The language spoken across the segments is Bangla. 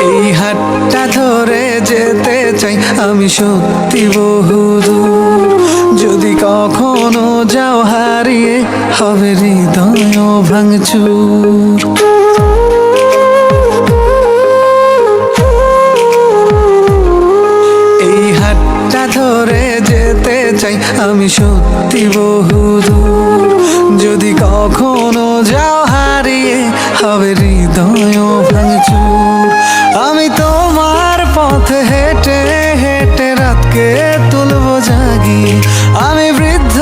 এই হাতটা ধরে যেতে চাই আমি সত্যি বহুদূর। যদি কখনো যাও হারিয়ে হবে হৃদয় ভাঙচুর। এই হাতটা ধরে যেতে চাই আমি সত্যি বহুদূর। যদি কখনো যাও হারিয়ে হবে হৃদয় ভাঙচুর। আমি তোমার পথে হেঁটে হেঁটে রাতকে তুলবো জাগিয়ে। আমি বৃদ্ধ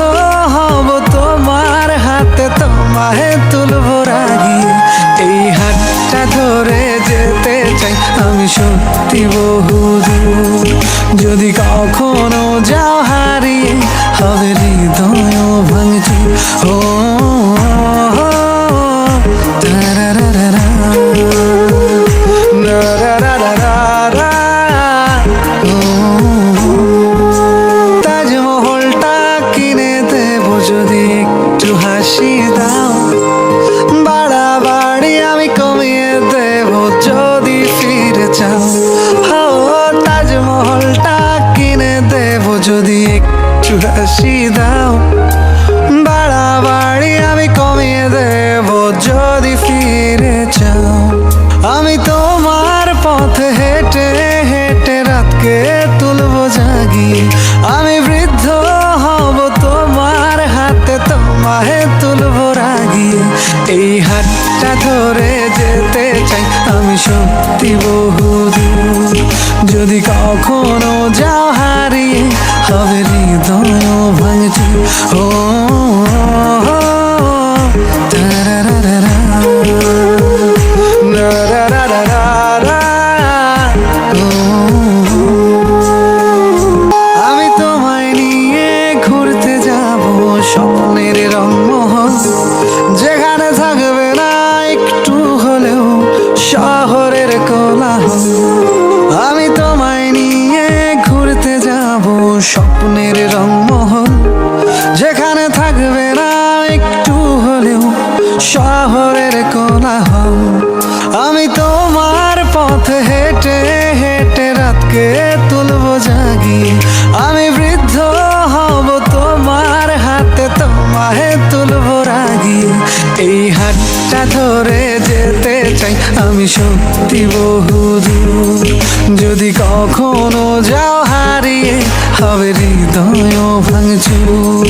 হব তোমার হাতে তোমায় তুলবো রাগিয়ে। এই হাতটা ধরে যেতে চাই আমি সত্যি বহুদূর। যদি কখনো যাও হারিয়ে হবে হৃদয় ভাঙচুর। ও তাজমহলটা কিনে দেবো যদি একটু হাসি দাও। বাড়াবাড়ি আমি কমিয়ে দেবো যদি ফিরে চাও। তাজমহলটা কিনে দেবো যদি একটু হাসি দাও। বাড়াবাড়ি আমি কমিয়ে দেবো যদি ফিরে চাও। আমি তোমার পথে হেঁটে হেঁটে রাতকে তুলবো জাগিয়ে। আমি বৃদ্ধ হব তোমার হাতে তোমায় তুলবো রাগিয়ে। এই হাতটা ধরে যেতে চাই আমি সত্যি বহুদূর। যদি কখনো যাও হারিয়ে হবে হৃদয় ভাঙচুর। ও আমি তোমায় নিয়ে ঘুরতে যাব স্বপ্নের রংমহল। যেখানে থাকবে না একটু হলেও শহরের কোলাহল। আমি তোমায় নিয়ে ঘুরতে যাব স্বপ্নের রংমহল। যেখানে থাকবে না একটু হলেও শহরের কোলাহল। আমি তোমার পথে হেঁটে হেঁটে রাতকে তুলবো জাগিয়ে। আমি বৃদ্ধ হব তোমার হাতে তোমায় তুলবো রাগিয়ে। এই হাতটা ধরে যেতে চাই আমি সত্যি বহুদূর। যদি কখনো যাও হারিয়ে হবে হৃদয় ভাঙচুর।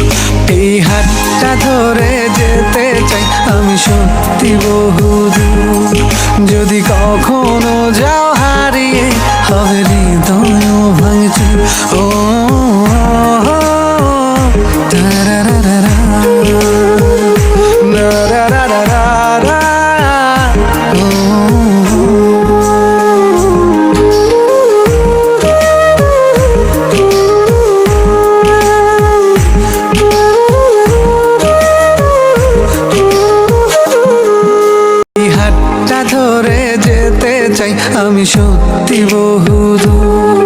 এই হাতটা ধরে যেতে চাই আমি সত্যি বহুদূর। যদি কখনো যাও হারিয়ে হবে হৃদয় ভাঙচুর। ও ধরে যেতে চাই আমি সত্যি বহুদূর।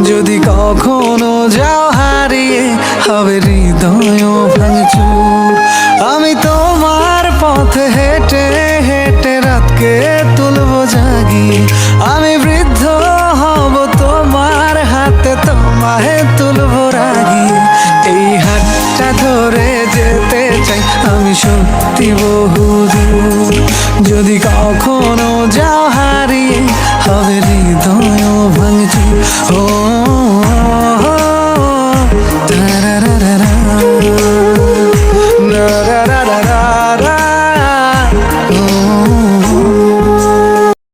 যদি কখনো যাও হারিয়ে হবে হৃদয় ভাঙচুর। আমি তোমার পথে হেঁটে হেঁটে রাতকে তুলবো জাগিয়ে। আমি বৃদ্ধ হব তোমার হাতে তোমায় তুলবো রাগিয়ে। এই হাতটা ধরে যেতে চাই আমি সত্যি বহুদূর। যদি কখনো যাও হারিয়ে হবে